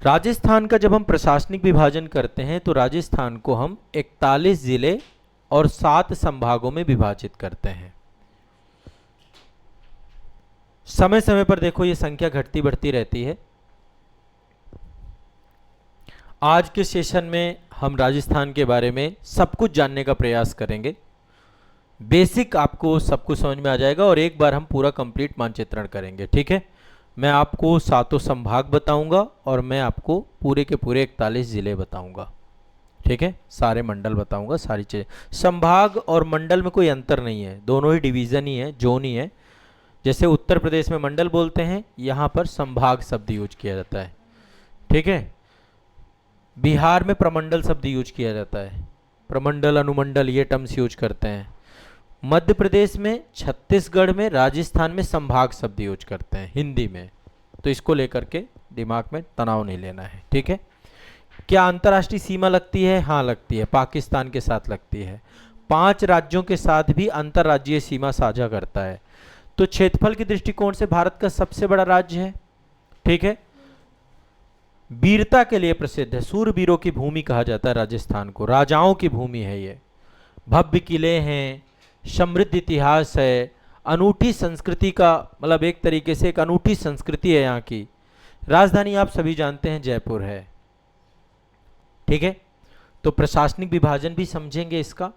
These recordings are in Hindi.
राजस्थान का जब हम प्रशासनिक विभाजन करते हैं तो राजस्थान को हम 41 जिले और 7 संभागों में विभाजित करते हैं। समय समय पर देखो ये संख्या घटती बढ़ती रहती है। आज के सेशन में हम राजस्थान के बारे में सब कुछ जानने का प्रयास करेंगे। बेसिक आपको सब कुछ समझ में आ जाएगा और एक बार हम पूरा कंप्लीट मानचित्रण करेंगे। ठीक है, मैं आपको 7 संभाग बताऊंगा और मैं आपको पूरे के पूरे 41 जिले बताऊंगा। ठीक है, सारे मंडल बताऊंगा, सारी चीज़ें। संभाग और मंडल में कोई अंतर नहीं है, दोनों ही डिवीज़न ही है, जोन ही है। जैसे उत्तर प्रदेश में मंडल बोलते हैं, यहाँ पर संभाग शब्द यूज किया जाता है। ठीक है, बिहार में प्रमंडल शब्द यूज किया जाता है, प्रमंडल अनुमंडल ये टर्म्स यूज करते हैं। मध्य प्रदेश में, छत्तीसगढ़ में, राजस्थान में संभाग शब्द यूज करते हैं हिंदी में। तो इसको लेकर के दिमाग में तनाव नहीं लेना है। ठीक है, क्या अंतर्राष्ट्रीय सीमा लगती है? हाँ लगती है, पाकिस्तान के साथ लगती है। 5 राज्यों के साथ भी अंतर्राज्यीय सीमा साझा करता है। तो क्षेत्रफल के दृष्टिकोण से भारत का सबसे बड़ा राज्य है। ठीक है, वीरता के लिए प्रसिद्ध है, सूरवीरों की भूमि कहा जाता है राजस्थान को, राजाओं की भूमि है ये। भव्य किले हैं, समृद्ध इतिहास है, अनूठी संस्कृति का मतलब एक तरीके से एक अनूठी संस्कृति है यहाँ की। राजधानी आप सभी जानते हैं जयपुर है। ठीक है, तो प्रशासनिक विभाजन भी समझेंगे इसका।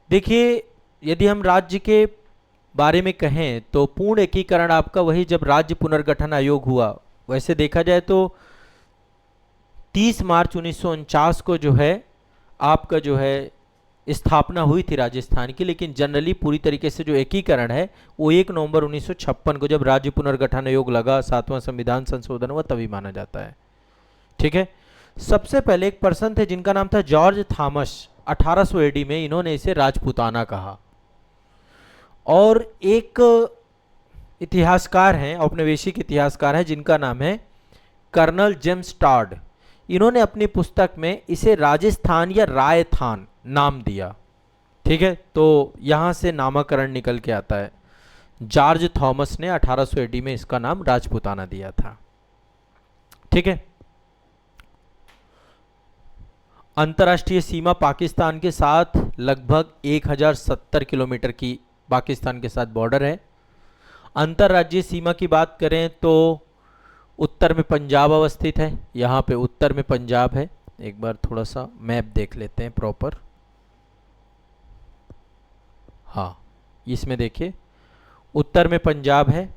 देखिए, यदि हम राज्य के बारे में कहें तो पूर्ण एकीकरण आपका वही जब राज्य पुनर्गठन आयोग हुआ। वैसे देखा जाए तो 30 मार्च 1949 को जो है आपका जो है स्थापना हुई थी राजस्थान की, लेकिन जनरली पूरी तरीके से जो एकीकरण है वो 1 नवंबर 1956 को जब राज्य पुनर्गठन आयोग लगा, 7वां संविधान संशोधन हुआ, तभी माना जाता है। ठीक है, सबसे पहले एक पर्सन थे जिनका नाम था जॉर्ज थॉमस। 1800 एडी में इन्होंने इसे राजपूताना कहा। और एक इतिहासकार हैं, औपनिवेशिक इतिहासकार हैं, जिनका नाम है कर्नल जेम्स टॉड। इन्होंने अपनी पुस्तक में इसे राजस्थान या रायथान नाम दिया। ठीक है, तो यहां से नामकरण निकल के आता है। जॉर्ज थॉमस ने 1800 एडी में इसका नाम राजपूताना दिया था। ठीक है, अंतर्राष्ट्रीय सीमा पाकिस्तान के साथ लगभग 1070 किलोमीटर की पाकिस्तान के साथ बॉर्डर है। अंतर्राज्यीय सीमा की बात करें तो उत्तर में पंजाब अवस्थित है। यहाँ पे उत्तर में पंजाब है। एक बार थोड़ा सा मैप देख लेते हैं प्रॉपर। हाँ, इसमें देखिए उत्तर में पंजाब है,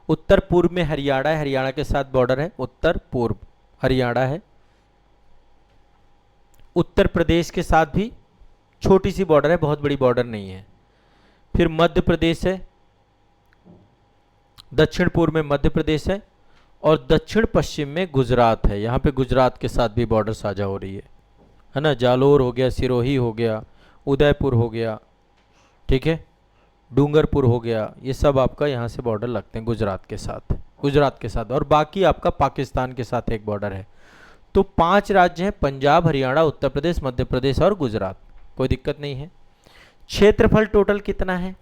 उत्तर पूर्व में हरियाणा है, हरियाणा के साथ बॉर्डर है, उत्तर पूर्व हरियाणा है। उत्तर प्रदेश के साथ भी छोटी सी बॉर्डर है, बहुत बड़ी बॉर्डर नहीं है। फिर मध्य प्रदेश है, दक्षिण पूर्व में मध्य प्रदेश है और दक्षिण पश्चिम में गुजरात है। यहाँ पे गुजरात के साथ भी बॉर्डर साझा हो रही है ना। जालोर हो गया, सिरोही हो गया, उदयपुर हो गया, ठीक है, डूंगरपुर हो गया, ये सब आपका यहाँ से बॉर्डर लगते हैं गुजरात के साथ। और बाकी आपका पाकिस्तान के साथ एक बॉर्डर है। तो 5 राज्य हैं, पंजाब, हरियाणा, उत्तर प्रदेश, मध्य प्रदेश और गुजरात। कोई दिक्कत नहीं है। क्षेत्रफल टोटल कितना है?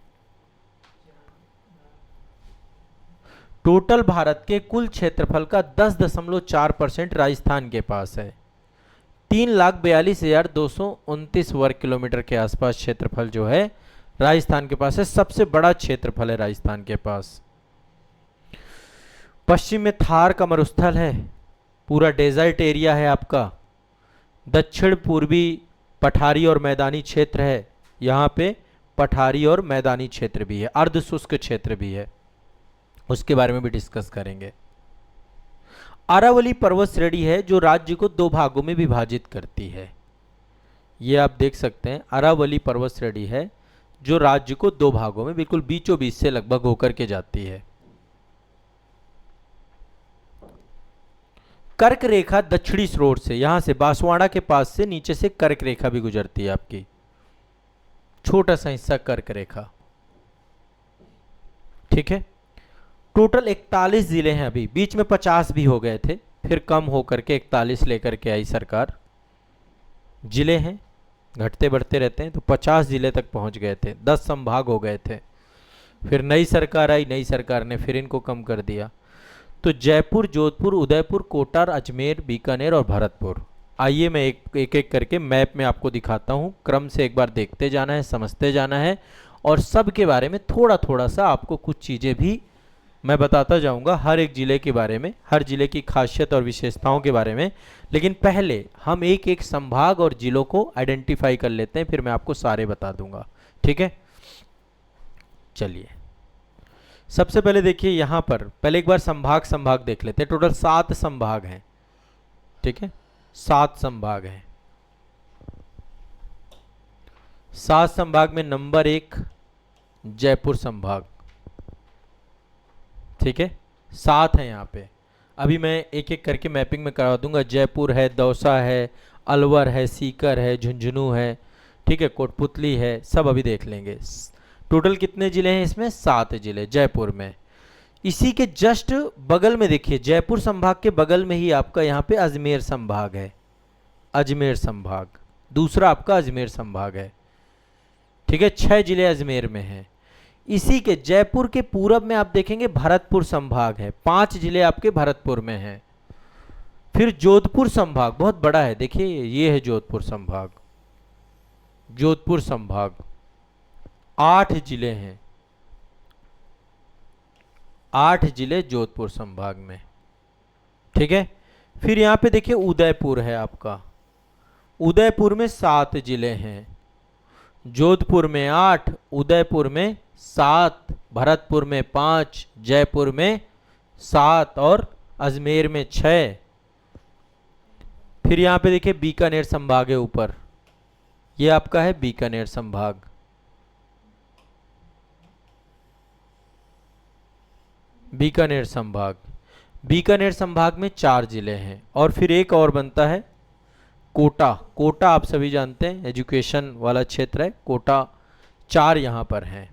टोटल भारत के कुल क्षेत्रफल का 10.4% राजस्थान के पास है। 3,42,229 वर्ग किलोमीटर के आसपास क्षेत्रफल जो है राजस्थान के पास है। सबसे बड़ा क्षेत्रफल है राजस्थान के पास। पश्चिम में थार का मरुस्थल है, पूरा डेजर्ट एरिया है आपका। दक्षिण पूर्वी पठारी और मैदानी क्षेत्र है, यहाँ पे पठारी और मैदानी क्षेत्र भी है, अर्ध शुष्क क्षेत्र भी है, उसके बारे में भी डिस्कस करेंगे। अरावली पर्वत श्रेणी है जो राज्य को 2 भागों में विभाजित करती है। ये आप देख सकते हैं, अरावली पर्वत श्रेणी है जो राज्य को 2 भागों में बिल्कुल बीचों बीच से लगभग होकर के जाती है। कर्क रेखा दक्षिणी स्रोत से, यहां से बांसवाड़ा के पास से नीचे से कर्क रेखा भी गुजरती है आपकी, छोटा सा हिस्सा कर्क रेखा। ठीक है, टोटल 41 जिले हैं। अभी बीच में 50 भी हो गए थे, फिर कम होकर के 41 लेकर के आई सरकार। जिले हैं, घटते बढ़ते रहते हैं, तो 50 जिले तक पहुंच गए थे, 10 संभाग हो गए थे। फिर नई सरकार आई, नई सरकार ने फिर इनको कम कर दिया। तो जयपुर, जोधपुर, उदयपुर, कोटा, अजमेर, बीकानेर और भरतपुर। आइए मैं एक एक करके मैप में आपको दिखाता हूँ। क्रम से एक बार देखते जाना है, समझते जाना है, और सब के बारे में थोड़ा थोड़ा सा आपको कुछ चीज़ें भी मैं बताता जाऊंगा, हर एक ज़िले के बारे में, हर ज़िले की खासियत और विशेषताओं के बारे में। लेकिन पहले हम एक एक संभाग और ज़िलों को आइडेंटिफाई कर लेते हैं, फिर मैं आपको सारे बता दूंगा। ठीक है, चलिए सबसे पहले देखिए यहाँ पर, पहले एक बार संभाग देख लेते हैं। टोटल 7 संभाग हैं। ठीक है, 7 संभाग हैं। 7 संभाग में नंबर 1 जयपुर संभाग। ठीक है, 7 है यहाँ पे। अभी मैं एक एक करके मैपिंग में करा दूंगा। जयपुर है, दौसा है, अलवर है, सीकर है, झुंझुनू है, ठीक है, कोटपुतली है, सब अभी देख लेंगे। टोटल कितने जिले हैं इसमें? 7 जिले जयपुर में। इसी के जस्ट बगल में देखिए, जयपुर संभाग के बगल में ही आपका यहाँ पे अजमेर संभाग है। अजमेर संभाग दूसरा आपका अजमेर संभाग है। ठीक है, 6 जिले अजमेर में हैं। इसी के जयपुर के पूरब में आप देखेंगे भरतपुर संभाग है, 5 जिले आपके भरतपुर में हैं। फिर जोधपुर संभाग बहुत बड़ा है, देखिए ये है जोधपुर संभाग। जोधपुर संभाग 8 जिले हैं, 8 जिले जोधपुर संभाग में। ठीक है, फिर यहां पे देखिए उदयपुर है आपका। उदयपुर में 7 जिले हैं, जोधपुर में 8, उदयपुर में 7, भरतपुर में 5, जयपुर में 7 और अजमेर में 6। फिर यहां पे देखिए बीकानेर संभाग है ऊपर, ये आपका है बीकानेर संभाग। बीकानेर संभाग, बीकानेर संभाग में 4 जिले हैं। और फिर एक और बनता है कोटा। कोटा आप सभी जानते हैं एजुकेशन वाला क्षेत्र है, कोटा। 4 यहाँ पर हैं।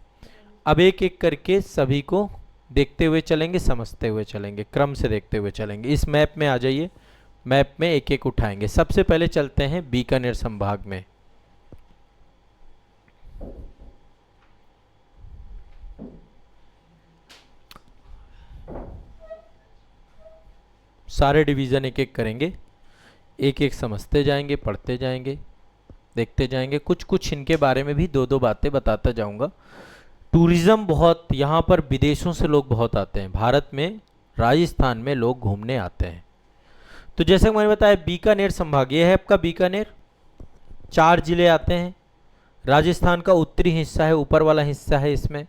अब एक एक करके सभी को देखते हुए चलेंगे, समझते हुए चलेंगे, क्रम से देखते हुए चलेंगे। इस मैप में आ जाइए, मैप में एक एक उठाएंगे। सबसे पहले चलते हैं बीकानेर संभाग में। सारे डिवीज़न एक एक करेंगे, एक एक समझते जाएंगे, पढ़ते जाएंगे, देखते जाएंगे। कुछ कुछ इनके बारे में भी 2-2 बातें बताता जाऊंगा। टूरिज़्म बहुत, यहाँ पर विदेशों से लोग बहुत आते हैं, भारत में राजस्थान में लोग घूमने आते हैं। तो जैसे मैंने बताया बीकानेर संभाग ये है आपका बीकानेर। 4 जिले आते हैं, राजस्थान का उत्तरी हिस्सा है, ऊपर वाला हिस्सा है इसमें।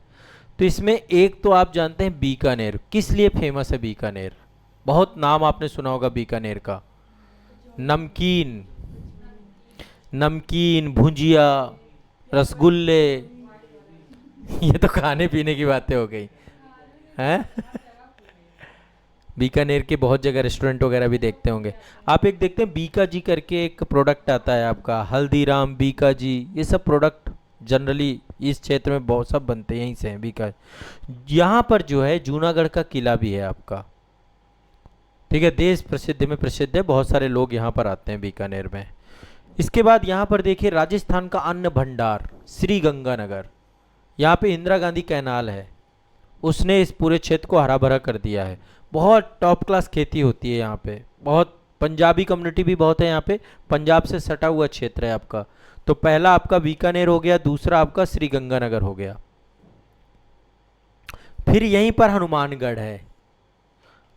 तो इसमें एक तो आप जानते हैं बीकानेर, किस लिए फेमस है बीकानेर? बहुत नाम आपने सुना होगा बीकानेर का। नमकीन, नमकीन, भुजिया, रसगुल्ले, ये तो खाने पीने की बातें हो गई हैं। बीकानेर के बहुत जगह रेस्टोरेंट वगैरह भी देखते होंगे आप। एक देखते हैं बीका जी करके एक प्रोडक्ट आता है आपका, हल्दीराम, बीका जी, ये सब प्रोडक्ट जनरली इस क्षेत्र में बहुत सब बनते हैं, यहीं से हैं बीका। यहाँ पर जो है जूनागढ़ का किला भी है आपका। ठीक है, देश प्रसिद्ध में प्रसिद्ध है, बहुत सारे लोग यहाँ पर आते हैं बीकानेर में। इसके बाद यहाँ पर देखिए राजस्थान का अन्न भंडार श्री गंगानगर। यहाँ पे इंदिरा गांधी कैनाल है, उसने इस पूरे क्षेत्र को हरा भरा कर दिया है। बहुत टॉप क्लास खेती होती है यहाँ पे, बहुत पंजाबी कम्युनिटी भी बहुत है यहाँ पे, पंजाब से सटा हुआ क्षेत्र है आपका। तो पहला आपका बीकानेर हो गया, दूसरा आपका श्री गंगानगर हो गया। फिर यहीं पर हनुमानगढ़ है,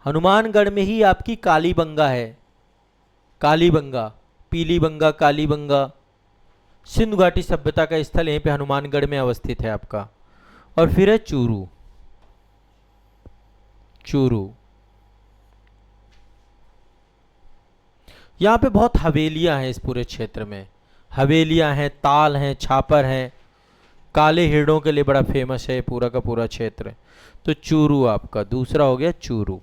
हनुमानगढ़ में ही आपकी कालीबंगा है। कालीबंगा, पीलीबंगा, कालीबंगा, सिंधु घाटी सभ्यता का स्थल यहीं पे हनुमानगढ़ में अवस्थित है आपका। और फिर है चूरू। चूरू यहाँ पे बहुत हवेलियां हैं इस पूरे क्षेत्र में, हवेलियां हैं, ताल हैं, छापर हैं, काले हिरणों के लिए बड़ा फेमस है पूरा का पूरा क्षेत्र। तो चूरू आपका दूसरा हो गया चूरू।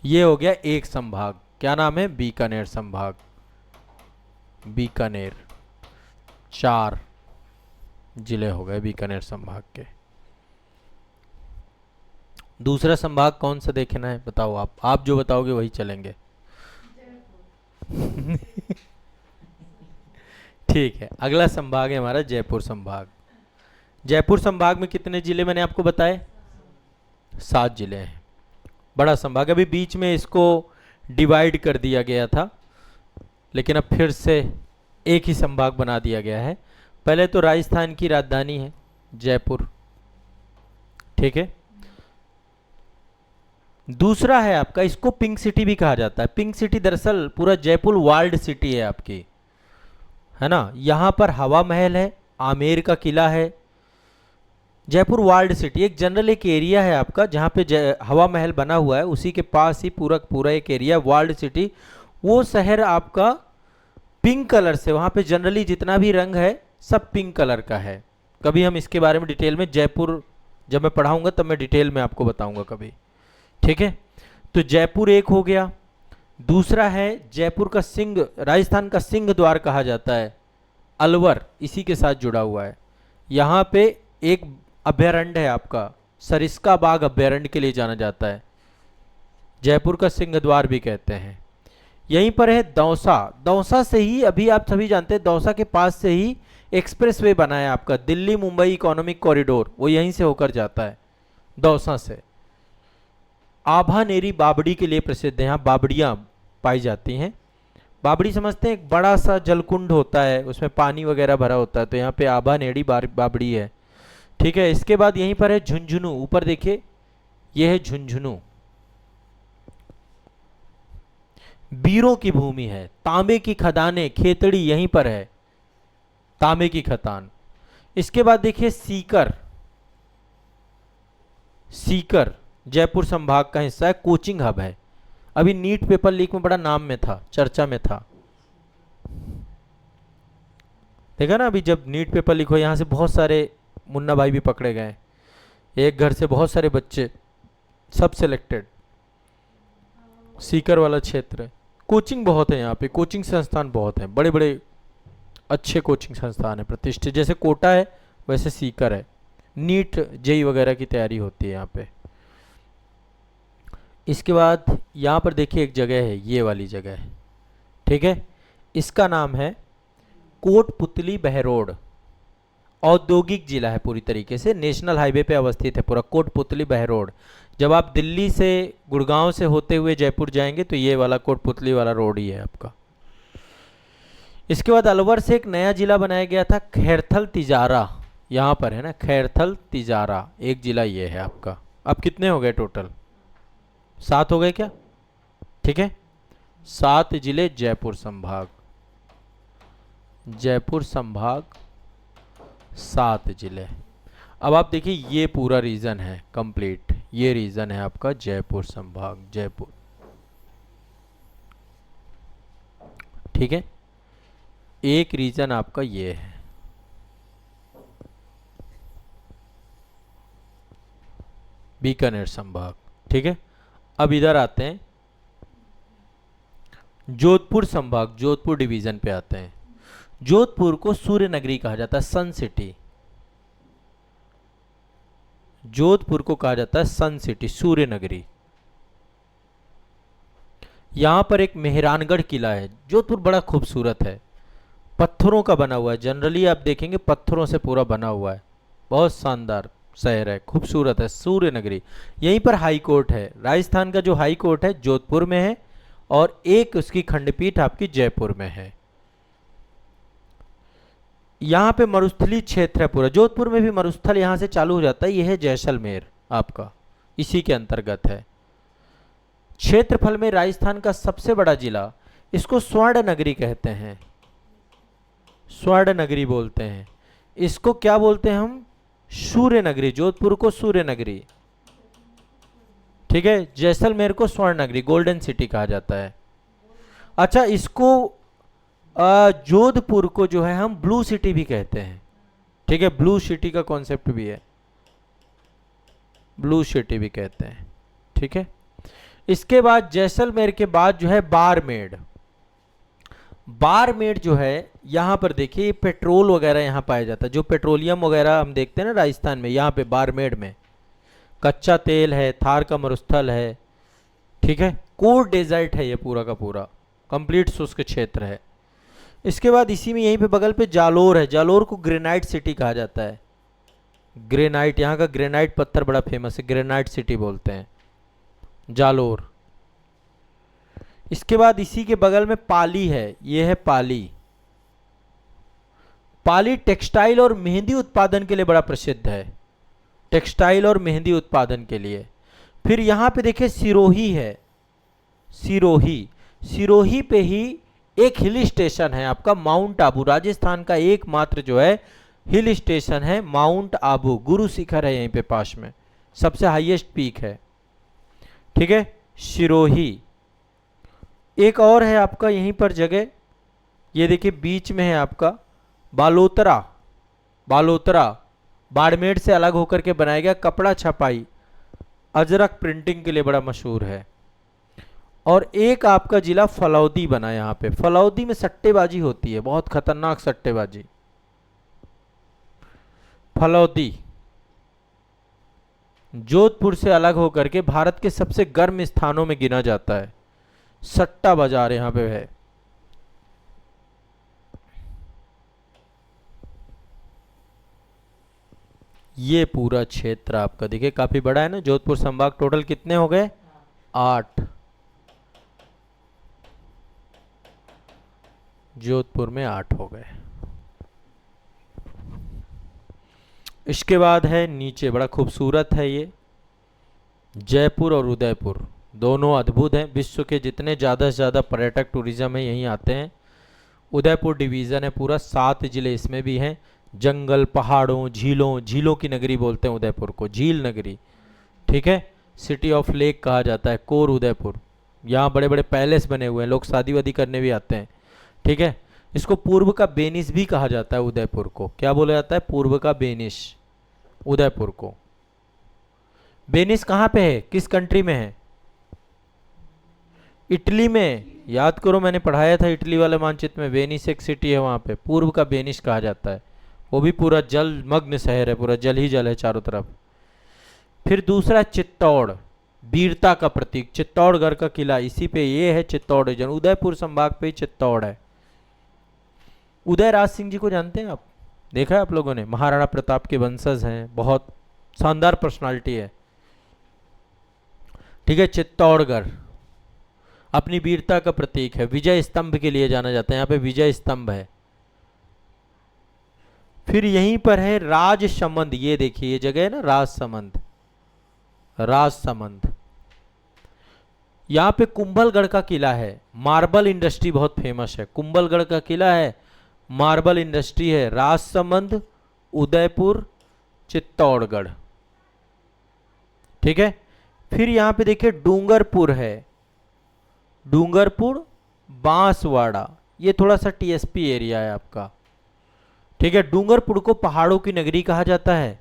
ये हो गया एक संभाग, क्या नाम है? बीकानेर संभाग। बीकानेर 4 जिले हो गए बीकानेर संभाग के। दूसरा संभाग कौन सा देखना है बताओ आप जो बताओगे वही चलेंगे। ठीक है, अगला संभाग है हमारा जयपुर संभाग। जयपुर संभाग में कितने जिले मैंने आपको बताए? 7 जिले हैं। बड़ा संभाग। अभी बीच में इसको डिवाइड कर दिया गया था, लेकिन अब फिर से एक ही संभाग बना दिया गया है। पहले तो राजस्थान की राजधानी है जयपुर, ठीक है। दूसरा है आपका, इसको पिंक सिटी भी कहा जाता है। पिंक सिटी दरअसल पूरा जयपुर वर्ल्ड सिटी है आपकी, है ना। यहां पर हवा महल है, आमेर का किला है। जयपुर वर्ल्ड सिटी एक जनरल एक एरिया है आपका, जहाँ पे हवा महल बना हुआ है, उसी के पास ही पूरा पूरा एक एरिया वर्ल्ड सिटी। वो शहर आपका पिंक कलर से, वहाँ पे जनरली जितना भी रंग है सब पिंक कलर का है। कभी हम इसके बारे में डिटेल में, जयपुर जब मैं पढ़ाऊंगा तब मैं डिटेल में आपको बताऊंगा कभी, ठीक है। तो जयपुर एक हो गया। दूसरा है जयपुर का सिंह, राजस्थान का सिंह द्वार कहा जाता है, अलवर इसी के साथ जुड़ा हुआ है। यहाँ पे एक अभयारण्य है आपका, सरिस्का बाग अभयारण्य के लिए जाना जाता है, जयपुर का सिंह द्वार भी कहते हैं। यहीं पर है दौसा। दौसा से ही, अभी आप सभी जानते हैं, दौसा के पास से ही एक्सप्रेसवे बना है आपका, दिल्ली मुंबई इकोनॉमिक कॉरिडोर, वो यहीं से होकर जाता है दौसा से। आभानेरी बावड़ी के लिए प्रसिद्ध है, यहाँ बावड़ियाँ पाई जाती हैं। बावड़ी समझते हैं, एक बड़ा सा जलकुंड होता है, उसमें पानी वगैरह भरा होता है, तो यहाँ पे आभानेरी बावड़ी है, ठीक है। इसके बाद यहीं पर है झुंझुनू, ऊपर देखिए यह है झुंझुनू, वीरों की भूमि है। तांबे की खदानें, खेतड़ी यहीं पर है, तांबे की खदान। इसके बाद देखिए सीकर, सीकर जयपुर संभाग का हिस्सा है, कोचिंग हब है। अभी नीट पेपर लीक में बड़ा नाम में था, चर्चा में था, देखा ना। अभी जब नीट पेपर लीक हो, यहां से बहुत सारे मुन्ना भाई भी पकड़े गए, एक घर से बहुत सारे बच्चे, सब सिलेक्टेड। सीकर वाला क्षेत्र, कोचिंग बहुत है यहाँ पे, कोचिंग संस्थान बहुत हैं, बड़े बड़े अच्छे कोचिंग संस्थान है प्रतिष्ठित। जैसे कोटा है वैसे सीकर है, नीट जेई वगैरह की तैयारी होती है यहाँ पे। इसके बाद यहाँ पर देखिए एक जगह है, ये वाली जगह है, ठीक है। इसका नाम है कोटपुतली बहरोड, औद्योगिक जिला है पूरी तरीके से, नेशनल हाईवे पे अवस्थित है पूरा कोटपुतली बहरोड। जब आप दिल्ली से, गुड़गांव से होते हुए जयपुर जाएंगे तो ये वाला कोटपुतली वाला रोड ही है आपका। इसके बाद अलवर से एक नया जिला बनाया गया था, खैरथल तिजारा, यहाँ पर है ना, खैरथल तिजारा एक जिला ये है आपका। अब कितने हो गए टोटल? 7 हो गए क्या? ठीक है, 7 जिले जयपुर संभाग, जयपुर संभाग 7 जिले। अब आप देखिए ये पूरा रीजन है कंप्लीट, ये रीजन है आपका जयपुर संभाग, जयपुर, ठीक है। एक रीजन आपका ये है, बीकानेर संभाग, ठीक है। अब इधर आते हैं जोधपुर संभाग, जोधपुर डिवीजन पे आते हैं। जोधपुर को सूर्य नगरी कहा जाता है, सन सिटी। जोधपुर को कहा जाता है सन सिटी, सूर्य नगरी। यहां पर एक मेहरानगढ़ किला है। जोधपुर बड़ा खूबसूरत है, पत्थरों का बना हुआ है, जनरली आप देखेंगे पत्थरों से पूरा बना हुआ है, बहुत शानदार शहर है, खूबसूरत है, सूर्य नगरी। यहीं पर हाई कोर्ट है, राजस्थान का जो हाई कोर्ट है जोधपुर में है, और एक उसकी खंडपीठ आपकी जयपुर में है। यहाँ पे मरुस्थली क्षेत्र है पूरा, जोधपुर में भी मरुस्थल यहाँ से चालू हो जाता है, यह है जैसलमेर आपका, इसी के अंतर्गत है। क्षेत्रफल में राजस्थान का सबसे बड़ा जिला, इसको स्वर्ण नगरी कहते हैं, स्वर्ण नगरी बोलते हैं। इसको क्या बोलते हैं हम? सूर्य नगरी। जोधपुर को सूर्य नगरी, ठीक है। जैसलमेर को स्वर्ण नगरी, गोल्डन सिटी कहा जाता है। अच्छा, इसको जोधपुर को जो है हम ब्लू सिटी भी कहते हैं, ठीक है। ब्लू सिटी का कॉन्सेप्ट भी है, ब्लू सिटी भी कहते हैं, ठीक है। इसके बाद जैसलमेर के बाद जो है बारमेर। बारमेर जो है यहाँ पर देखिए पेट्रोल वगैरह यहाँ पाया जाता है, जो पेट्रोलियम वगैरह हम देखते हैं ना राजस्थान में, यहाँ पे बारमेर में कच्चा तेल है, थार का मरुस्थल है, ठीक है। कोर डेजर्ट है ये पूरा का पूरा, कंप्लीट शुष्क क्षेत्र है। इसके बाद इसी में यहीं पे बगल पे जालोर है, जालोर को ग्रेनाइट सिटी कहा जाता है। ग्रेनाइट, यहाँ का ग्रेनाइट पत्थर बड़ा फेमस है, ग्रेनाइट सिटी बोलते हैं जालोर। इसके बाद इसी के बगल में पाली है, ये है पाली। पाली टेक्सटाइल और मेहंदी उत्पादन के लिए बड़ा प्रसिद्ध है, टेक्सटाइल और मेहंदी उत्पादन के लिए। फिर यहाँ पे देखिए सिरोही है, सिरोही, सिरोही पे ही एक हिल स्टेशन है आपका माउंट आबू, राजस्थान का एकमात्र जो है हिल स्टेशन है माउंट आबू, गुरु शिखर है यहीं पे पास में, सबसे हाईएस्ट पीक है। ठीक है, सिरोही। एक और है आपका यहीं पर जगह, ये देखिए बीच में है आपका बालोतरा, बालोतरा बाड़मेर से अलग होकर के बनाया गया कपड़ा छपाई अजरक प्रिंटिंग के लिए बड़ा मशहूर है। और एक आपका जिला फलौदी बना, यहाँ पे फलौदी में सट्टेबाजी होती है, बहुत खतरनाक सट्टेबाजी। फलौदी जोधपुर से अलग होकर के भारत के सबसे गर्म स्थानों में गिना जाता है, सट्टा बाजार यहाँ पे है। ये पूरा क्षेत्र आपका देखिए काफी बड़ा है ना, जोधपुर संभाग। टोटल कितने हो गए? 8। जोधपुर में 8 हो गए। इसके बाद है नीचे, बड़ा खूबसूरत है ये, जयपुर और उदयपुर, दोनों अद्भुत हैं। विश्व के जितने ज़्यादा से ज़्यादा पर्यटक टूरिज्म है यहीं आते हैं। उदयपुर डिवीज़न है पूरा, 7 जिले इसमें भी हैं। जंगल, पहाड़ों, झीलों, झीलों की नगरी बोलते हैं उदयपुर को, झील नगरी। ठीक है, सिटी ऑफ लेक कहा जाता है कोर उदयपुर। यहाँ बड़े बड़े पैलेस बने हुए हैं, लोग शादी वादी करने भी आते हैं। ठीक है, इसको पूर्व का बेनिस भी कहा जाता है उदयपुर को। क्या बोला जाता है? पूर्व का बेनिस उदयपुर को। बेनिस कहाँ पे है, किस कंट्री में है? इटली में। याद करो, मैंने पढ़ाया था इटली वाले मानचित्र में, वेनिस एक सिटी है वहाँ पे, पूर्व का बेनिस कहा जाता है। वो भी पूरा जल मग्न शहर है, पूरा जल ही जल है चारों तरफ। फिर दूसरा चित्तौड़, वीरता का प्रतीक, चित्तौड़गढ़ का किला, इसी पे ये है चित्तौड़ रीजन, उदयपुर संभाग पे चित्तौड़ है। उदयराज सिंह जी को जानते हैं आप? देखा है आप लोगों ने? महाराणा प्रताप के वंशज हैं, बहुत शानदार पर्सनालिटी है। ठीक है, चित्तौड़गढ़ अपनी वीरता का प्रतीक है, विजय स्तंभ के लिए जाना जाता है, यहाँ पे विजय स्तंभ है। फिर यहीं पर है राजसमंद, ये देखिए ये जगह है ना राजसमंद, राजसमंद। यहाँ पे कुंभलगढ़ का किला है, मार्बल इंडस्ट्री बहुत फेमस है, कुंभलगढ़ का किला है, मार्बल इंडस्ट्री है। राजसमंद, उदयपुर, चित्तौड़गढ़। ठीक है, फिर यहाँ पे देखिए डूंगरपुर है, डूंगरपुर, बांसवाड़ा, ये थोड़ा सा टीएसपी एरिया है आपका। ठीक है, डूंगरपुर को पहाड़ों की नगरी कहा जाता है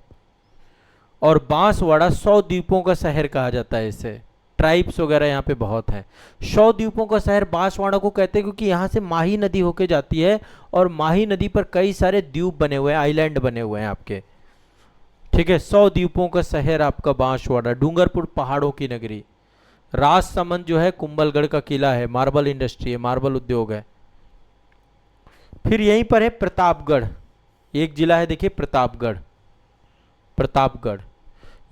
और बांसवाड़ा 100 द्वीपों का शहर कहा जाता है इसे। ट्राइब्स वगैरह यहाँ पे बहुत हैं। 100 द्वीपों का शहर बांसवाड़ा को कहते हैं क्योंकि यहाँ से माही नदी होके जाती है और माही नदी पर कई सारे द्वीप बने हुए हैं, आइलैंड बने हुए हैं आपके। ठीक है, 100 द्वीपों का शहर आपका बांसवाड़ा। डूंगरपुर पहाड़ों की नगरी। राजसमंद जो है कुंभलगढ़ का किला है, मार्बल इंडस्ट्री है, मार्बल उद्योग है। फिर यहीं पर है प्रतापगढ़, एक जिला है देखिए प्रतापगढ़, प्रतापगढ़।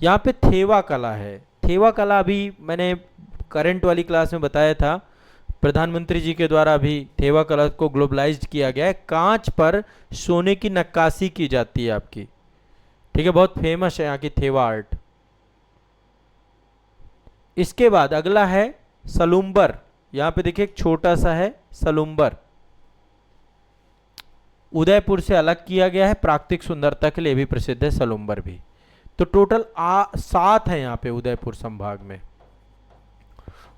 यहाँ पे थेवा कला है, थेवा कला अभी मैंने करंट वाली क्लास में बताया था, प्रधानमंत्री जी के द्वारा अभी थेवा कला को ग्लोबलाइज्ड किया गया है। कांच पर सोने की नक्काशी की जाती है आपकी। ठीक है, बहुत फेमस है यहाँ की थेवा आर्ट। इसके बाद अगला है सलूम्बर, यहाँ पे देखिए एक छोटा सा है सलूम्बर, उदयपुर से अलग किया गया है, प्राकृतिक सुंदरता के लिए भी प्रसिद्ध है सलूम्बर भी। तो टोटल 7 है यहाँ पे उदयपुर संभाग में।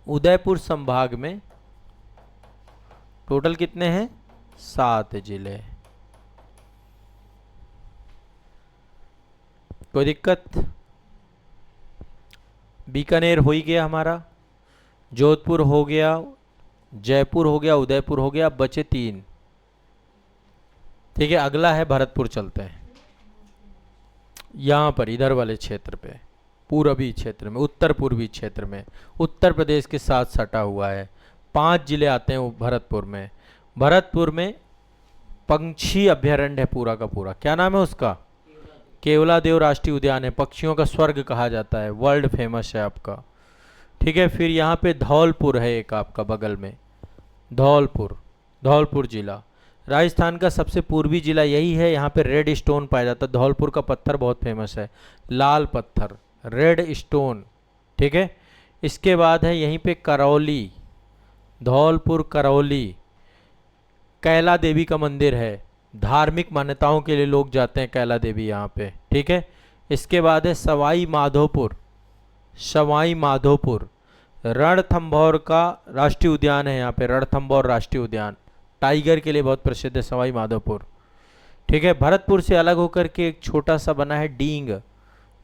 उदयपुर संभाग में टोटल कितने हैं? 7 जिले। कोई दिक्कत? बीकानेर हो ही गया हमारा, जोधपुर हो गया, जयपुर हो गया, उदयपुर हो गया, बचे 3। ठीक है, अगला है भरतपुर। चलते हैं यहाँ पर, इधर वाले क्षेत्र पे, पूर्वी क्षेत्र में, उत्तर पूर्वी क्षेत्र में, उत्तर प्रदेश के साथ सटा हुआ है। 5 जिले आते हैं भरतपुर में। भरतपुर में पंछी अभ्यारण्य है पूरा का पूरा। क्या नाम है उसका? केवलादेव राष्ट्रीय उद्यान है, पक्षियों का स्वर्ग कहा जाता है, वर्ल्ड फेमस है आपका। ठीक है, फिर यहाँ पे धौलपुर है एक आपका बगल में, धौलपुर, धौलपुर जिला। राजस्थान का सबसे पूर्वी जिला यही है, यहाँ पे रेड स्टोन पाया जाता है। धौलपुर का पत्थर बहुत फेमस है, लाल पत्थर, रेड स्टोन। ठीक है, इसके बाद है यहीं पे करौली, धौलपुर करौली, कैला देवी का मंदिर है, धार्मिक मान्यताओं के लिए लोग जाते हैं कैला देवी यहाँ पे। ठीक है, इसके बाद है सवाई माधोपुर, सवाई माधोपुर, रणथंभौर का राष्ट्रीय उद्यान है यहाँ पे, रणथंभौर राष्ट्रीय उद्यान, टाइगर के लिए बहुत प्रसिद्ध है सवाई माधोपुर। ठीक है, भरतपुर से अलग होकर के एक छोटा सा बना है डींग,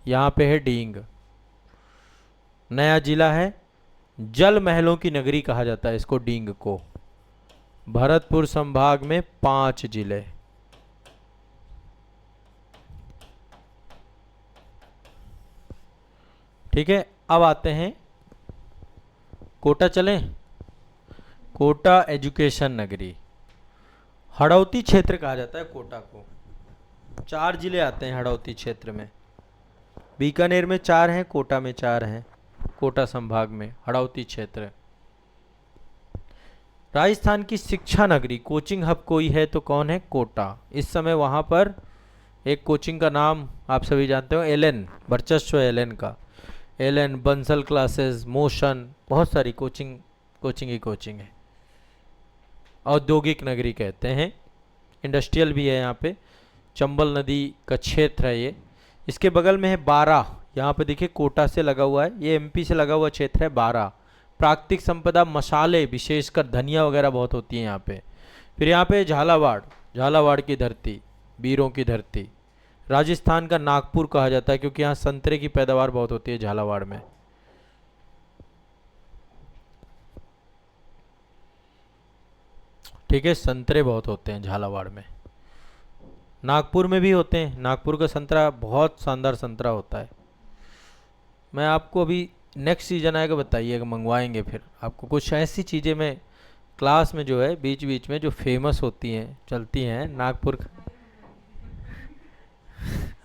यहाँ पे है डींग, नया जिला है, जल महलों की नगरी कहा जाता है इसको, डींग को। भरतपुर संभाग में 5 जिले। ठीक है, अब आते हैं कोटा, चलें। कोटा एजुकेशन नगरी, हड़ौती क्षेत्र कहा जाता है कोटा को। 4 जिले आते हैं हड़ौती क्षेत्र में, बीकानेर में 4 हैं, कोटा में 4 हैं, कोटा संभाग में हड़ौती क्षेत्र। राजस्थान की शिक्षा नगरी, कोचिंग हब कोई है तो कौन है? कोटा। इस समय वहाँ पर एक कोचिंग का नाम आप सभी जानते हो, एलएन, वर्चस्व है एलएन का, एलएन, बंसल क्लासेस, मोशन, बहुत सारी कोचिंग ही कोचिंग है। औद्योगिक नगरी कहते हैं, इंडस्ट्रियल भी है यहाँ पे, चंबल नदी का क्षेत्र है ये। इसके बगल में है बारा, यहाँ पे देखिए कोटा से लगा हुआ है, ये एमपी से लगा हुआ क्षेत्र है बारा। प्राकृतिक संपदा, मसाले, विशेषकर धनिया वगैरह बहुत होती है यहाँ पे। फिर यहाँ पे झालावाड़, झालावाड़ की धरती, वीरों की धरती। राजस्थान का नागपुर कहा जाता है क्योंकि यहाँ संतरे की पैदावार बहुत होती है झालावाड़ में। ठीक है, संतरे बहुत होते हैं झालावाड़ में, नागपुर में भी होते हैं। नागपुर का संतरा बहुत शानदार संतरा होता है। मैं आपको अभी नेक्स्ट सीजन आएगा बताइएगा, मंगवाएंगे फिर आपको कुछ ऐसी चीज़ें मैं क्लास में जो है बीच बीच में जो फेमस होती हैं, चलती हैं नागपुर।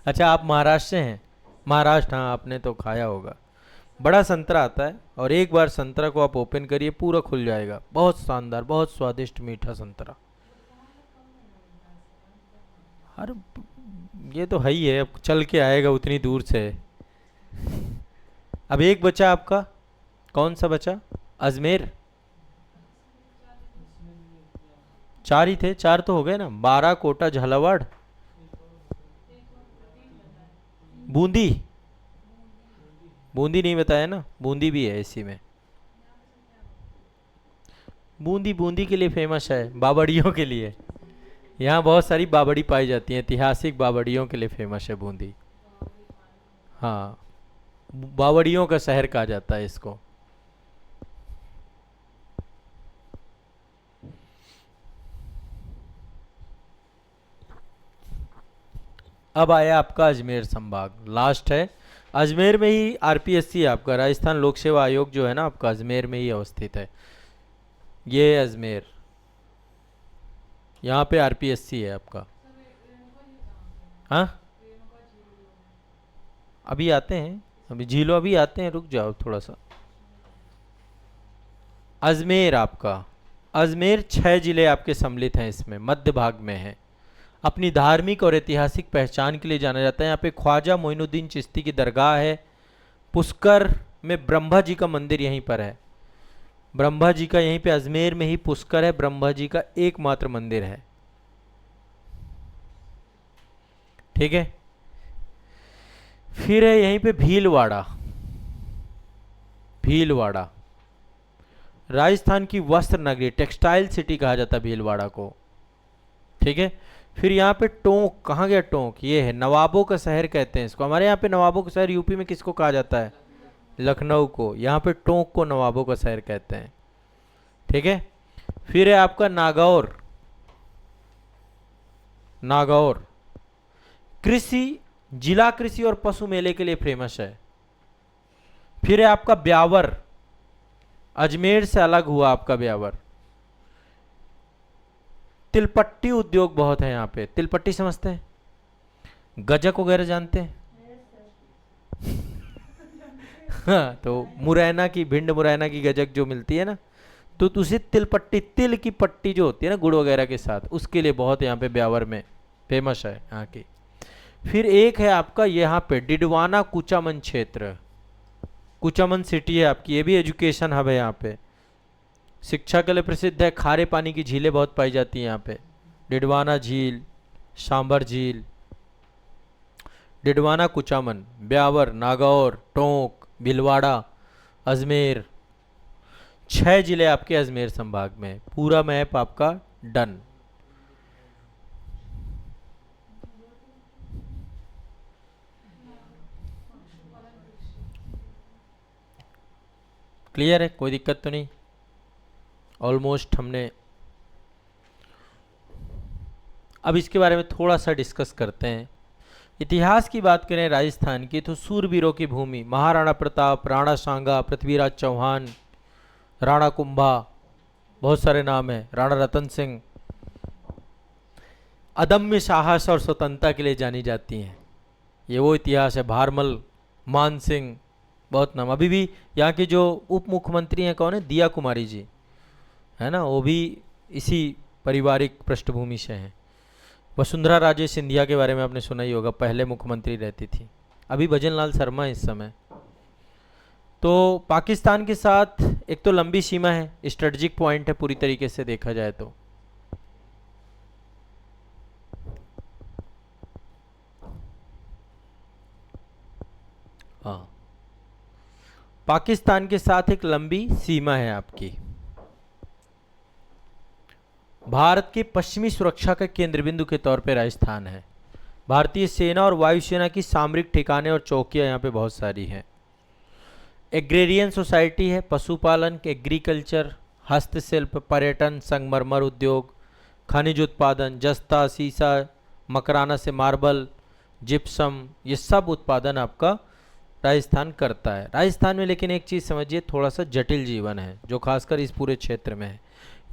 अच्छा, आप महाराष्ट्र से हैं? महाराष्ट्र, हाँ आपने तो खाया होगा। बड़ा संतरा आता है और एक बार संतरा को आप ओपन करिए पूरा खुल जाएगा, बहुत शानदार, बहुत स्वादिष्ट मीठा संतरा। अरे ये तो है ही है, अब चल के आएगा उतनी दूर से। अब एक बचा आपका, कौन सा बचा? अजमेर। 4 ही थे, 4 तो हो गए ना, बारा, कोटा, झालावाड़, बूंदी। बूंदी नहीं बताया ना, बूंदी भी है इसी में। बूंदी बूंदी के लिए फेमस है, बावड़ियों के लिए। यहाँ बहुत सारी बावड़ी पाई जाती हैं, ऐतिहासिक बावड़ियों के लिए फेमस है बूंदी। हाँ, बावड़ियों का शहर कहा जाता है इसको। अब आया आपका अजमेर संभाग, लास्ट है। अजमेर में ही आरपीएससी है आपका, राजस्थान लोक सेवा आयोग जो है ना आपका, अजमेर में ही अवस्थित है। ये अजमेर, यहाँ पे आरपीएससी है आपका। हाँ, अभी आते हैं, अभी झीलों अभी आते हैं, रुक जाओ थोड़ा सा। अजमेर आपका, अजमेर 6 जिले आपके सम्मिलित हैं इसमें, मध्य भाग में है। अपनी धार्मिक और ऐतिहासिक पहचान के लिए जाना जाता है। यहाँ पे ख्वाजा मोइनुद्दीन चिश्ती की दरगाह है। पुष्कर में ब्रह्मा जी का मंदिर यहीं पर है, ब्रह्मा जी का यहीं पे अजमेर में ही पुष्कर है, ब्रह्मा जी का एकमात्र मंदिर है। ठीक है, फिर है यहीं पे भीलवाड़ा, भीलवाड़ा राजस्थान की वस्त्र नगरी, टेक्सटाइल सिटी कहा जाता है भीलवाड़ा को। ठीक है, फिर यहाँ पे टोंक, कहाँ गया टोंक? ये है, नवाबों का शहर कहते हैं इसको। हमारे यहाँ पे नवाबों का शहर यूपी में किसको कहा जाता है? लखनऊ को। यहाँ पे टोंक को नवाबों का शहर कहते हैं। ठीक है, फिर है आपका नागौर, नागौर कृषि जिला, कृषि और पशु मेले के लिए फेमस है। फिर है आपका ब्यावर, अजमेर से अलग हुआ आपका ब्यावर। तिलपट्टी उद्योग बहुत है यहाँ पे, तिलपट्टी समझते हैं? गजक वगैरह जानते हैं? हाँ, तो मुरैना की, भिंड मुरैना की गजक जो मिलती है ना, तो उसे तिल पट्टी, तिल की पट्टी जो होती है ना गुड़ वगैरह के साथ, उसके लिए बहुत यहाँ पे ब्यावर में फेमस है यहाँ की। फिर एक है आपका यहाँ पे डिडवाना कुचामन क्षेत्र, कुचामन सिटी है आपकी, ये भी एजुकेशन हब है यहाँ पे, शिक्षा के लिए प्रसिद्ध है। खारे पानी की झीलें बहुत पाई जाती हैं यहाँ पे, डिडवाना झील, सांबर झील, डिडवाना कुचामन, ब्यावर, नागौर, टोंक, भीलवाड़ा, अजमेर, 6 जिले आपके अजमेर संभाग में। पूरा मैप आपका डन। क्लियर है, कोई दिक्कत तो नहीं? ऑलमोस्ट हमने, अब इसके बारे में थोड़ा सा डिस्कस करते हैं। इतिहास की बात करें राजस्थान की, तो सूरवीरों की भूमि, महाराणा प्रताप, राणा सांगा, पृथ्वीराज चौहान, राणा कुंभा, बहुत सारे नाम हैं, राणा रतन सिंह, अदम्य साहस और स्वतंत्रता के लिए जानी जाती हैं। ये वो इतिहास है। भारमल, मान सिंह, बहुत नाम। अभी भी यहाँ के जो उप मुख्यमंत्री हैं कौन है, दिया कुमारी जी, है ना, वो भी इसी पारिवारिक पृष्ठभूमि से हैं। वसुंधरा राजे सिंधिया के बारे में आपने सुना ही होगा, पहले मुख्यमंत्री रहती थी, अभी भजन लाल शर्मा इस समय। तो पाकिस्तान के साथ एक तो लंबी सीमा है, स्ट्रेटजिक पॉइंट है पूरी तरीके से देखा जाए तो। हाँ, पाकिस्तान के साथ एक लंबी सीमा है आपकी। भारत के पश्चिमी सुरक्षा का केंद्र बिंदु के तौर पे राजस्थान है। भारतीय सेना और वायुसेना की सामरिक ठिकाने और चौकियां यहाँ पे बहुत सारी हैं। एग्रेरियन सोसाइटी है, पशुपालन, एग्रीकल्चर, हस्तशिल्प, पर्यटन, संगमरमर उद्योग, खनिज उत्पादन, जस्ता, सीसा, मकराना से मार्बल, जिप्सम, ये सब उत्पादन आपका राजस्थान करता है। राजस्थान में लेकिन एक चीज़ समझिए, थोड़ा सा जटिल जीवन है जो खासकर इस पूरे क्षेत्र में है।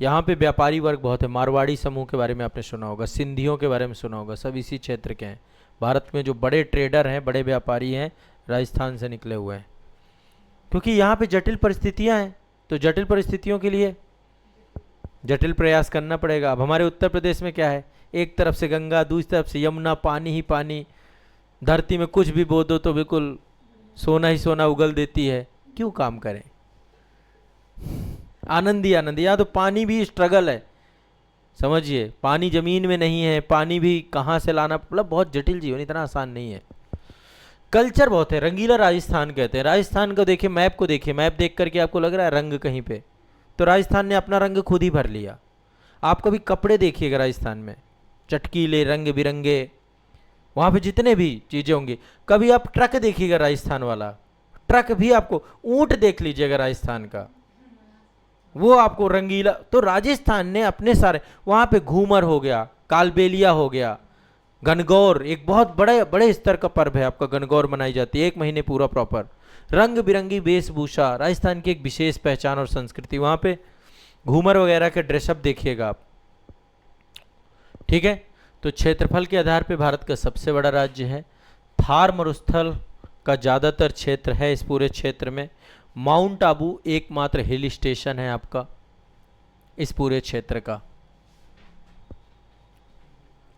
यहाँ पे व्यापारी वर्ग बहुत है। मारवाड़ी समूह के बारे में आपने सुना होगा, सिंधियों के बारे में सुना होगा, सब इसी क्षेत्र के हैं। भारत में जो बड़े ट्रेडर हैं, बड़े व्यापारी हैं, राजस्थान से निकले हुए हैं, क्योंकि यहाँ पे जटिल परिस्थितियाँ हैं। तो जटिल परिस्थितियों के लिए जटिल प्रयास करना पड़ेगा। अब हमारे उत्तर प्रदेश में क्या है, एक तरफ से गंगा, दूसरी तरफ से यमुना, पानी ही पानी, धरती में कुछ भी बो दो तो बिल्कुल सोना ही सोना उगल देती है। क्यों काम करें, आनंद ही आनंद। यहाँ तो पानी भी स्ट्रगल है, समझिए, पानी जमीन में नहीं है, पानी भी कहाँ से लाना, मतलब बहुत जटिल जीवन, इतना आसान नहीं है। कल्चर बहुत है, रंगीला राजस्थान कहते हैं। राजस्थान को देखिए, मैप को देखिए, मैप देख करके आपको लग रहा है रंग कहीं पे, तो राजस्थान ने अपना रंग खुद ही भर लिया। आप कभी कपड़े देखिएगा राजस्थान में, चटकीले, रंग बिरंगे, वहाँ पे जितने भी चीज़ें होंगी। कभी आप ट्रक देखिएगा राजस्थान वाला, ट्रक भी आपको, ऊंट देख लीजिएगा राजस्थान का, वो आपको रंगीला। तो राजस्थान ने अपने सारे, वहाँ पे घूमर हो गया, कालबेलिया हो गया, गणगौर, एक बहुत बड़े बड़े स्तर का पर्व है आपका, गणगौर मनाई जाती है 1 महीने पूरा प्रॉपर। रंग बिरंगी वेशभूषा, राजस्थान की एक विशेष पहचान और संस्कृति। वहाँ पे घूमर वगैरह के ड्रेसअप देखिएगा आप, ठीक है। तो क्षेत्रफल के आधार पे भारत का सबसे बड़ा राज्य है। थार मरुस्थल का ज़्यादातर क्षेत्र है इस पूरे क्षेत्र में। माउंट आबू एकमात्र हिल स्टेशन है आपका इस पूरे क्षेत्र का।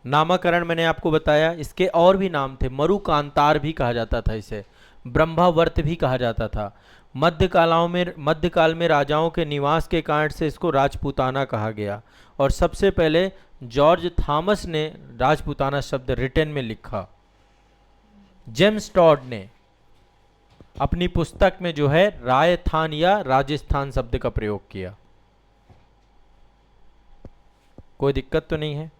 नामकरण मैंने आपको बताया, इसके और भी नाम थे। मरुकांतार भी कहा जाता था इसे, ब्रह्मावर्त भी कहा जाता था। मध्यकाल में राजाओं के निवास के कारण से इसको राजपूताना कहा गया, और सबसे पहले जॉर्ज थॉमस ने राजपूताना शब्द रिटेन में लिखा। जेम्स टॉड ने अपनी पुस्तक में जो है रायथान या राजस्थान शब्द का प्रयोग किया। कोई दिक्कत तो नहीं है?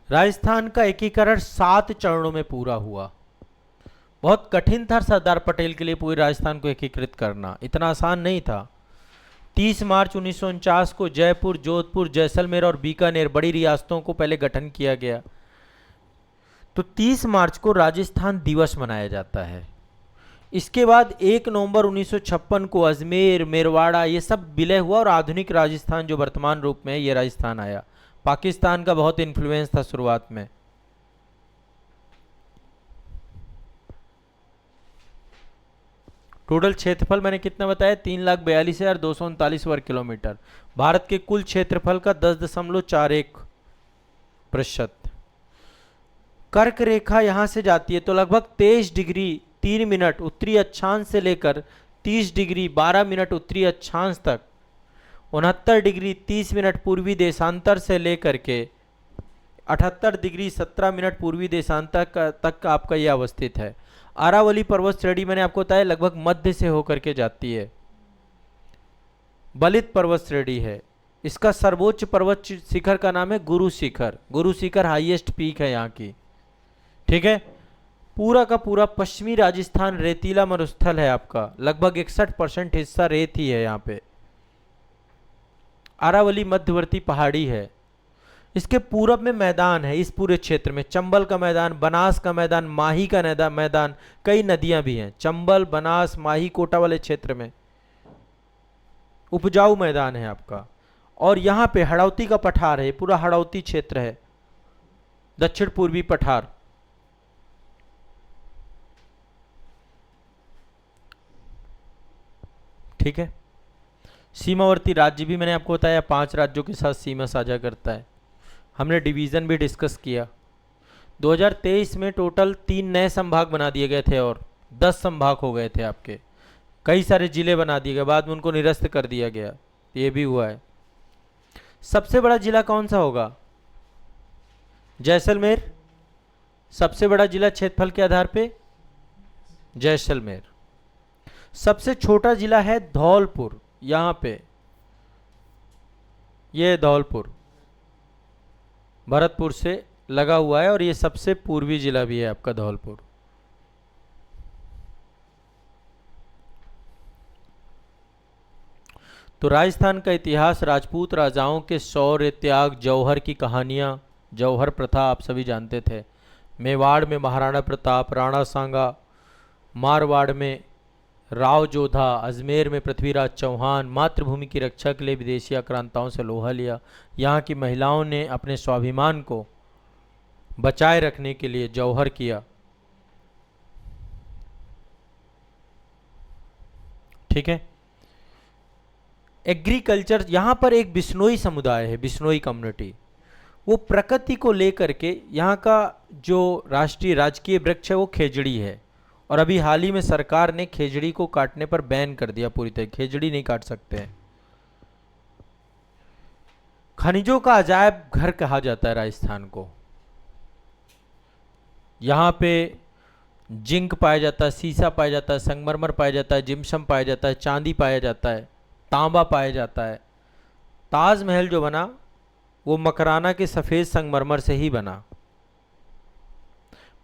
राजस्थान का एकीकरण 7 चरणों में पूरा हुआ। बहुत कठिन था सरदार पटेल के लिए पूरे राजस्थान को एकीकृत करना, इतना आसान नहीं था। 30 मार्च 1949 को जयपुर, जोधपुर, जैसलमेर और बीकानेर बड़ी रियासतों को पहले गठन किया गया। तो 30 मार्च को राजस्थान दिवस मनाया जाता है। इसके बाद 1 नवंबर 1956 को अजमेर, मेरवाड़ा ये सब विलय हुआ और आधुनिक राजस्थान जो वर्तमान रूप में है ये राजस्थान आया। पाकिस्तान का बहुत इन्फ्लुएंस था शुरुआत में, टोटल क्षेत्रफल मैंने कितना बताया, 3,42,239 वर्ग किलोमीटर। भारत के कुल क्षेत्रफल का 10.41%। कर्क रेखा यहां से जाती है तो लगभग 23 डिग्री 3 मिनट उत्तरी अक्षांश से लेकर 30 डिग्री 12 मिनट उत्तरी अक्षांश तक, 69 डिग्री 30 मिनट पूर्वी देशांतर से लेकर के 78 डिग्री 17 मिनट पूर्वी देशांतर तक आपका यह अवस्थित है। अरावली पर्वत श्रेणी मैंने आपको बताया लगभग मध्य से होकर के जाती है। बलित पर्वत श्रेणी है। इसका सर्वोच्च पर्वत शिखर का नाम है गुरु शिखर। गुरु शिखर हाईएस्ट पीक है यहाँ की। ठीक है, पूरा का पूरा पश्चिमी राजस्थान रेतीला मरुस्थल है आपका, लगभग 61% हिस्सा रेत ही है यहाँ पे। अरावली मध्यवर्ती पहाड़ी है। इसके पूरब में मैदान है, इस पूरे क्षेत्र में चंबल का मैदान, बनास का मैदान, माही का मैदान, कई नदियां भी हैं। चंबल, बनास, माही, कोटा वाले क्षेत्र में उपजाऊ मैदान है आपका। और यहाँ पे हड़ौती का पठार है, पूरा हड़ौती क्षेत्र है, दक्षिण पूर्वी पठार। ठीक है, सीमावर्ती राज्य भी मैंने आपको बताया 5 राज्यों के साथ सीमा साझा करता है। हमने डिवीज़न भी डिस्कस किया। 2023 में टोटल 3 नए संभाग बना दिए गए थे और 10 संभाग हो गए थे आपके। कई सारे जिले बना दिए गए, बाद में उनको निरस्त कर दिया गया, ये भी हुआ है। सबसे बड़ा जिला कौन सा होगा? जैसलमेर। सबसे बड़ा जिला क्षेत्रफल के आधार पे जैसलमेर। सबसे छोटा जिला है धौलपुर, यहाँ पे ये धौलपुर भरतपुर से लगा हुआ है और ये सबसे पूर्वी जिला भी है आपका धौलपुर। तो राजस्थान का इतिहास राजपूत राजाओं के शौर्य, त्याग, जौहर की कहानियाँ, जौहर प्रथा आप सभी जानते थे। मेवाड़ में महाराणा प्रताप, राणा सांगा, मारवाड़ में राव जोधा, अजमेर में पृथ्वीराज चौहान मातृभूमि की रक्षा के लिए विदेशी आक्रांताओं से लोहा लिया। यहाँ की महिलाओं ने अपने स्वाभिमान को बचाए रखने के लिए जौहर किया। ठीक है, एग्रीकल्चर, यहाँ पर एक बिश्नोई समुदाय है, बिश्नोई कम्युनिटी। वो प्रकृति को लेकर के, यहाँ का जो राष्ट्रीय राजकीय वृक्ष है वो खेजड़ी है। और अभी हाल ही में सरकार ने खेजड़ी को काटने पर बैन कर दिया पूरी तरह, खेजड़ी नहीं काट सकते हैं। खनिजों का अजायब घर कहा जाता है राजस्थान को। यहाँ पे जिंक पाया जाता है, सीसा पाया जाता है, संगमरमर पाया जाता है, जिप्सम पाया जाता है, चांदी पाया जाता है, तांबा पाया जाता है। ताजमहल जो बना वो मकराना के सफ़ेद संगमरमर से ही बना।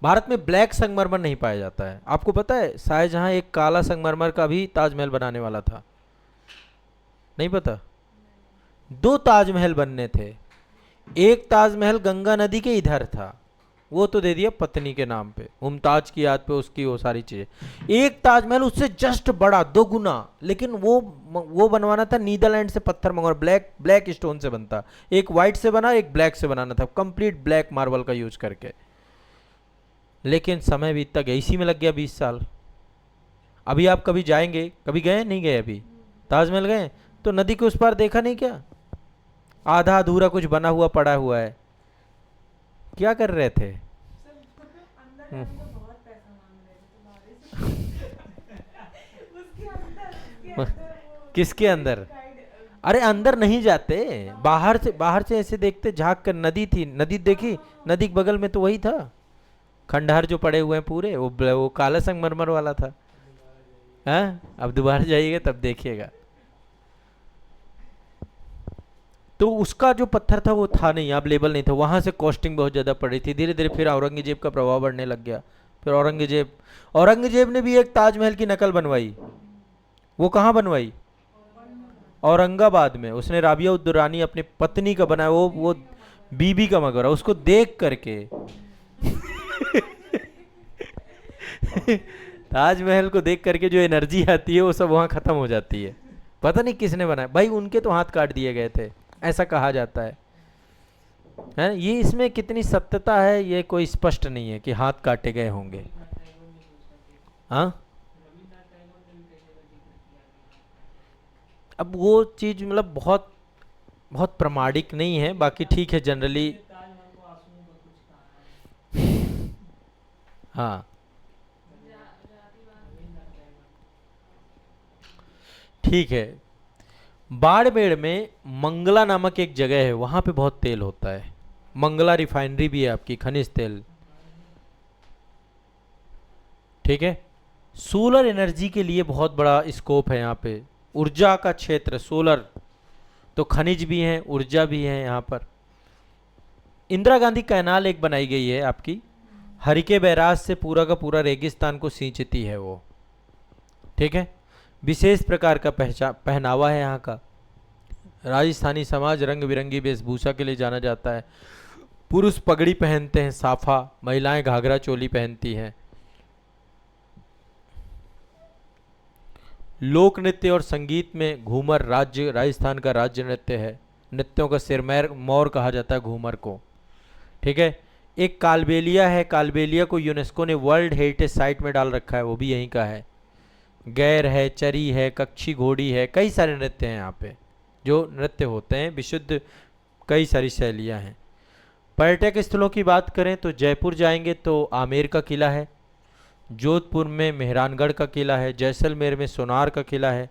भारत में ब्लैक संगमरमर नहीं पाया जाता है। आपको पता है शाहजहां एक काला संगमरमर का भी ताजमहल बनाने वाला था, नहीं पता? 2 ताजमहल बनने थे। एक ताजमहल गंगा नदी के इधर था, वो तो दे दिया पत्नी के नाम पे, मुमताज की याद पे उसकी वो सारी चीजें। एक ताजमहल उससे जस्ट बड़ा 2 गुना, लेकिन वो बनवाना था नीदरलैंड से पत्थर मंगवा, ब्लैक स्टोन से बनता। एक वाइट से बना, एक ब्लैक से बनाना था, कंप्लीट ब्लैक मार्बल का यूज करके। लेकिन समय बीतता गया, इसी में लग गया 20 साल। अभी आप कभी जाएंगे, कभी गए नहीं गए अभी ताजमहल गए तो नदी के उस पार देखा नहीं क्या? आधा अधूरा कुछ बना हुआ पड़ा हुआ है। क्या कर रहे थे? किसके अंदर? अरे अंदर नहीं जाते, बाहर से ऐसे देखते, झांक कर। नदी थी, नदी देखी, नदी के बगल में तो वही था, खंडहर जो पड़े हुए हैं पूरे, वो काला संगमरमर वाला था। हाँ, अब दोबारा जाइएगा तब देखिएगा। तो उसका जो पत्थर था वो था नहीं, अवेलेबल नहीं था, वहां से कॉस्टिंग बहुत ज़्यादा पड़ रही थी। धीरे धीरे फिर औरंगजेब का प्रभाव बढ़ने लग गया। फिर औरंगजेब ने भी एक ताजमहल की नकल बनवाई। वो कहाँ बनवाई? औरंगाबाद में। उसने राबिया उद दुरानी अपनी पत्नी का बनाया, वो बीबी का मकबरा। उसको देख करके ताजमहल को देख करके जो एनर्जी आती है वो सब वहाँ खत्म हो जाती है। पता नहीं किसने बनाया भाई, उनके तो हाथ काट दिए गए थे, ऐसा कहा जाता है। ये इसमें कितनी सत्यता है ये कोई स्पष्ट नहीं है कि हाथ काटे गए होंगे। हाँ, अब वो चीज़ मतलब बहुत बहुत प्रामाणिक नहीं है, बाकी ठीक है जनरली। हाँ ठीक है। बाड़मेड़ में मंगला नामक एक जगह है, वहाँ पे बहुत तेल होता है। मंगला रिफाइनरी भी है आपकी, खनिज तेल। ठीक है। सोलर एनर्जी के लिए बहुत बड़ा स्कोप है यहाँ पे, ऊर्जा का क्षेत्र सोलर। तो खनिज भी हैं, ऊर्जा भी है यहाँ पर। इंदिरा गांधी कैनाल एक बनाई गई है आपकी, हरिके बैराज से पूरा का पूरा रेगिस्तान को सींचती है वो। ठीक है। विशेष प्रकार का पहनावा है यहाँ का। राजस्थानी समाज रंग बिरंगी वेशभूषा के लिए जाना जाता है। पुरुष पगड़ी पहनते हैं, साफा, महिलाएं घाघरा चोली पहनती हैं। लोक नृत्य और संगीत में घूमर राज्य राजस्थान का राज्य नृत्य है। नृत्यों का सिरमैर मौर कहा जाता है घूमर को। ठीक है। एक कालबेलिया है, कालबेलिया को यूनेस्को ने वर्ल्ड हेरिटेज साइट में डाल रखा है, वो भी यहीं का है। गैर है, चरी है, कच्छी घोड़ी है, कई सारे नृत्य हैं यहाँ पे जो नृत्य होते हैं विशुद्ध, कई सारी शैलियाँ हैं। पर्यटक स्थलों की बात करें तो जयपुर जाएंगे तो आमेर का किला है, जोधपुर में मेहरानगढ़ का किला है, जैसलमेर में सोनार का किला है,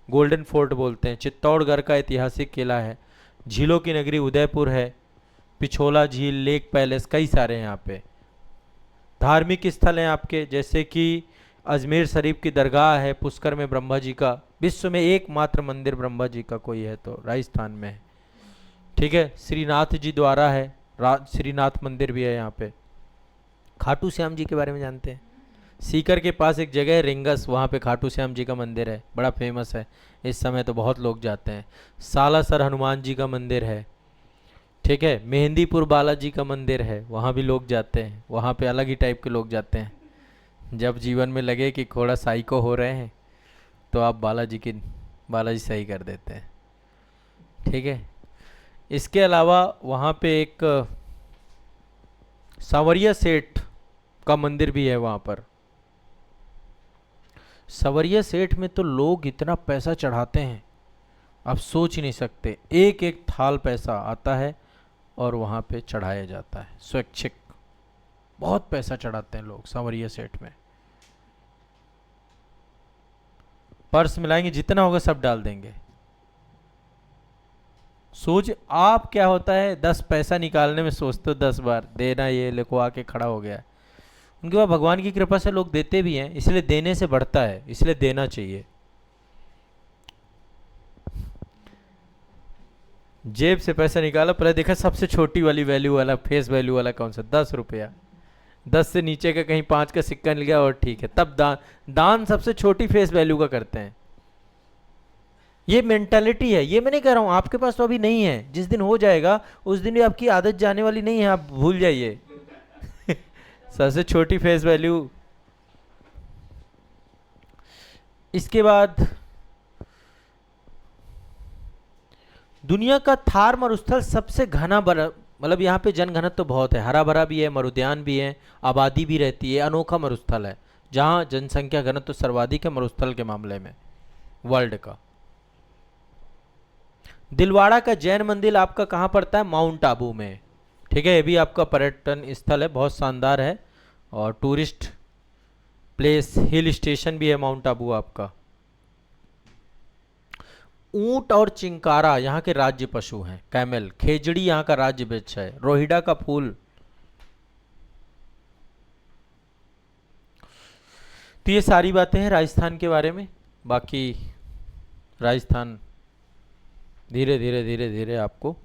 गोल्डन फोर्ट बोलते हैं, चित्तौड़गढ़ का ऐतिहासिक किला है, झीलों की नगरी उदयपुर है, पिछोला झील, लेक पैलेस, कई सारे हैं यहाँ पे। धार्मिक स्थल हैं आपके, जैसे कि अजमेर शरीफ की दरगाह है, पुष्कर में ब्रह्मा जी का, विश्व में एकमात्र मंदिर ब्रह्मा जी का कोई है तो राजस्थान में है। ठीक है। श्रीनाथ जी द्वारा है, श्रीनाथ मंदिर भी है यहाँ पे। खाटू श्याम जी के बारे में जानते हैं? सीकर के पास एक जगह है रिंगस, वहाँ पे खाटू श्याम जी का मंदिर है, बड़ा फेमस है, इस समय तो बहुत लोग जाते हैं। सालासर हनुमान जी का मंदिर है। ठीक है। मेहंदीपुर बालाजी का मंदिर है, वहाँ भी लोग जाते हैं, वहाँ पे अलग ही टाइप के लोग जाते हैं। जब जीवन में लगे कि थोड़ा साइको हो रहे हैं तो आप बालाजी सही कर देते हैं। ठीक है। इसके अलावा वहाँ पे एक सांवरिया सेठ का मंदिर भी है वहाँ पर। सांवरिया सेठ में तो लोग इतना पैसा चढ़ाते हैं, आप सोच ही नहीं सकते। एक एक थाल पैसा आता है और वहाँ पे चढ़ाया जाता है स्वैच्छिक। बहुत पैसा चढ़ाते हैं लोग सांवरिया सेठ में। पर्स मिलाएंगे जितना होगा सब डाल देंगे। सोच आप क्या होता है, 10 पैसा निकालने में सोचते हो 10 बार, देना ये लेको आके खड़ा हो गया। उनके बाद भगवान की कृपा से लोग देते भी हैं, इसलिए देने से बढ़ता है, इसलिए देना चाहिए। जेब से पैसा निकाला, पहले देखा सबसे छोटी वाली वैल्यू वाला, फेस वैल्यू वाला कौन सा, 10 रुपया। 10 से नीचे का कहीं 5 का सिक्का मिल गया और ठीक है, तब दान सबसे छोटी फेस वैल्यू का करते हैं। ये मेंटालिटी है, ये मैं नहीं कह रहा हूं, आपके पास तो अभी नहीं है, जिस दिन हो जाएगा उस दिन भी आपकी आदत जाने वाली नहीं है, आप भूल जाइए। सबसे छोटी फेस वैल्यू। इसके बाद दुनिया का थार मरुस्थल सबसे घना मतलब यहाँ पे जनघनत्व तो बहुत है, हरा भरा भी है, मरुद्यान भी है, आबादी भी रहती है, अनोखा मरुस्थल है जहाँ जनसंख्या घनत्व तो सर्वाधिक है मरुस्थल के मामले में वर्ल्ड का। दिलवाड़ा का जैन मंदिर आपका कहाँ पड़ता है? माउंट आबू में। ठीक है। ये भी आपका पर्यटन स्थल है, बहुत शानदार है और टूरिस्ट प्लेस, हिल स्टेशन भी है माउंट आबू आपका। ऊंट और चिंकारा यहाँ के राज्य पशु हैं। कैमल, खेजड़ी यहाँ का राज्य वृक्ष है। रोहिड़ा का फूल। तो ये सारी बातें हैं राजस्थान के बारे में। बाकी राजस्थान धीरे धीरे धीरे धीरे आपको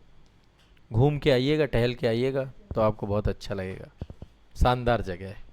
घूम के आइएगा, टहल के आइएगा तो आपको बहुत अच्छा लगेगा। शानदार जगह है।